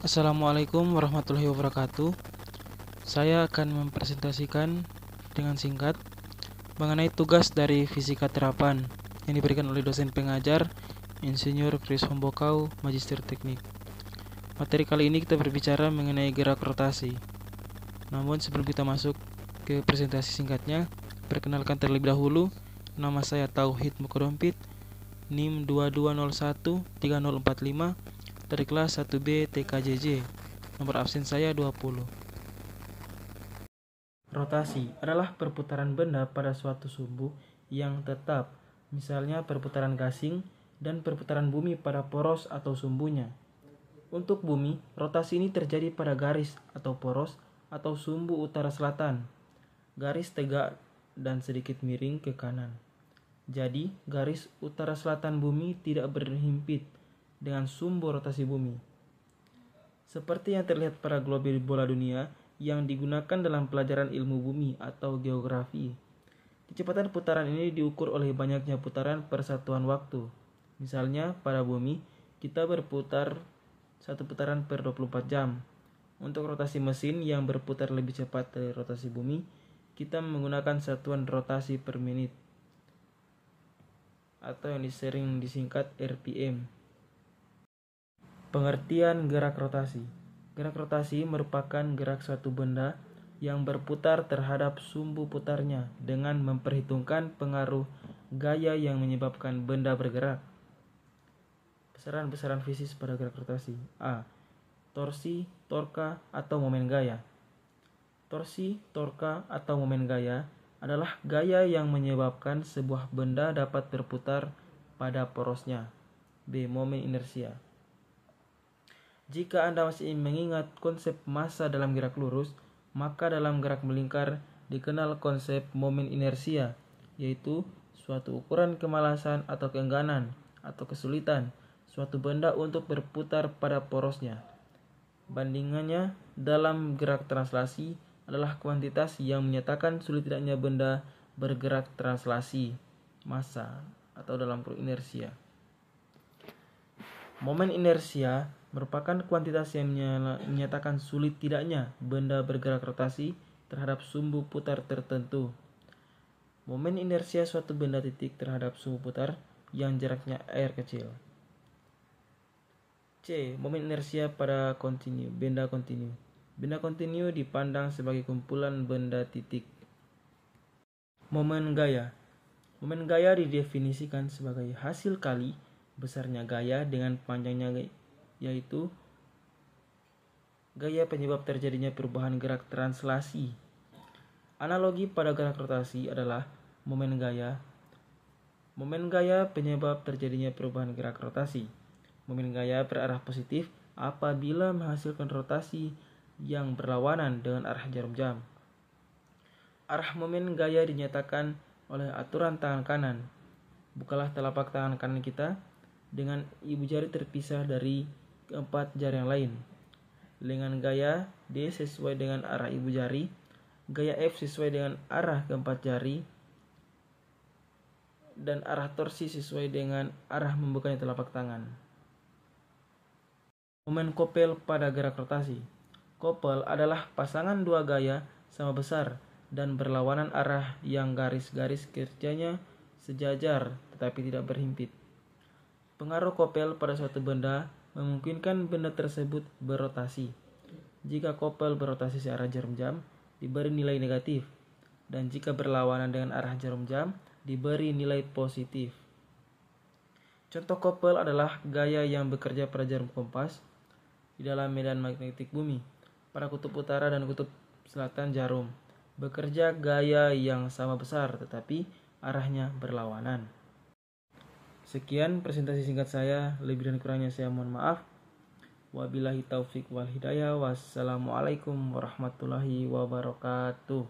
Assalamualaikum warahmatullahi wabarakatuh. Saya akan mempresentasikan dengan singkat mengenai tugas dari fisika terapan yang diberikan oleh dosen pengajar Insinyur Chris Hombokau, Magister Teknik. Materi kali ini kita berbicara mengenai gerak rotasi. Namun sebelum kita masuk ke presentasi singkatnya, perkenalkan terlebih dahulu, nama saya Tauhid Mukodompit, NIM 22013045 dari kelas 1B TKJJ. Nomor absen saya 20. Rotasi adalah perputaran benda pada suatu sumbu yang tetap, misalnya perputaran gasing dan perputaran bumi pada poros atau sumbunya. Untuk bumi, rotasi ini terjadi pada garis atau poros atau sumbu utara selatan, garis tegak dan sedikit miring ke kanan. Jadi, garis utara selatan bumi tidak berhimpit dengan sumbu rotasi bumi. Seperti yang terlihat pada globe bola dunia yang digunakan dalam pelajaran ilmu bumi atau geografi. Kecepatan putaran ini diukur oleh banyaknya putaran per satuan waktu. Misalnya, pada bumi, kita berputar satu putaran per 24 jam. Untuk rotasi mesin yang berputar lebih cepat dari rotasi bumi, kita menggunakan satuan rotasi per menit, atau yang sering disingkat RPM. Pengertian gerak rotasi. Gerak rotasi merupakan gerak suatu benda yang berputar terhadap sumbu putarnya dengan memperhitungkan pengaruh gaya yang menyebabkan benda bergerak. Besaran-besaran fisis pada gerak rotasi. A. Torsi, torka, atau momen gaya. Torsi, torka, atau momen gaya adalah gaya yang menyebabkan sebuah benda dapat berputar pada porosnya. B. Momen inersia. Jika Anda masih mengingat konsep massa dalam gerak lurus, maka dalam gerak melingkar dikenal konsep momen inersia, yaitu suatu ukuran kemalasan atau keengganan atau kesulitan suatu benda untuk berputar pada porosnya. Bandingannya dalam gerak translasi adalah kuantitas yang menyatakan sulit tidaknya benda bergerak translasi, massa, atau dalam inersia. Momen inersia merupakan kuantitas yang menyatakan sulit tidaknya benda bergerak rotasi terhadap sumbu putar tertentu. Momen inersia suatu benda titik terhadap sumbu putar yang jaraknya r kecil. C. Momen inersia pada benda kontinu. Benda kontinu dipandang sebagai kumpulan benda titik. Momen gaya. Momen gaya didefinisikan sebagai hasil kali besarnya gaya dengan panjangnya, yaitu gaya penyebab terjadinya perubahan gerak translasi. Analogi pada gerak rotasi adalah momen gaya. Momen gaya penyebab terjadinya perubahan gerak rotasi. Momen gaya berarah positif apabila menghasilkan rotasi yang berlawanan dengan arah jarum jam. Arah momen gaya dinyatakan oleh aturan tangan kanan. Bukalah telapak tangan kanan kita dengan ibu jari terpisah dari keempat jari yang lain. Dengan gaya D sesuai dengan arah ibu jari, gaya F sesuai dengan arah keempat jari, dan arah torsi sesuai dengan arah membukanya telapak tangan. Momen kopel pada gerak rotasi. Kopel adalah pasangan dua gaya sama besar dan berlawanan arah yang garis-garis kerjanya sejajar tetapi tidak berhimpit. Pengaruh kopel pada suatu benda memungkinkan benda tersebut berotasi. Jika kopel berotasi searah jarum jam, diberi nilai negatif, dan jika berlawanan dengan arah jarum jam, diberi nilai positif. Contoh kopel adalah gaya yang bekerja pada jarum kompas di dalam medan magnetik bumi. Pada kutub utara dan kutub selatan jarum bekerja gaya yang sama besar tetapi arahnya berlawanan. Sekian presentasi singkat saya, lebih dan kurangnya saya mohon maaf. Wabillahi taufik wal hidayah. Wassalamualaikum warahmatullahi wabarakatuh.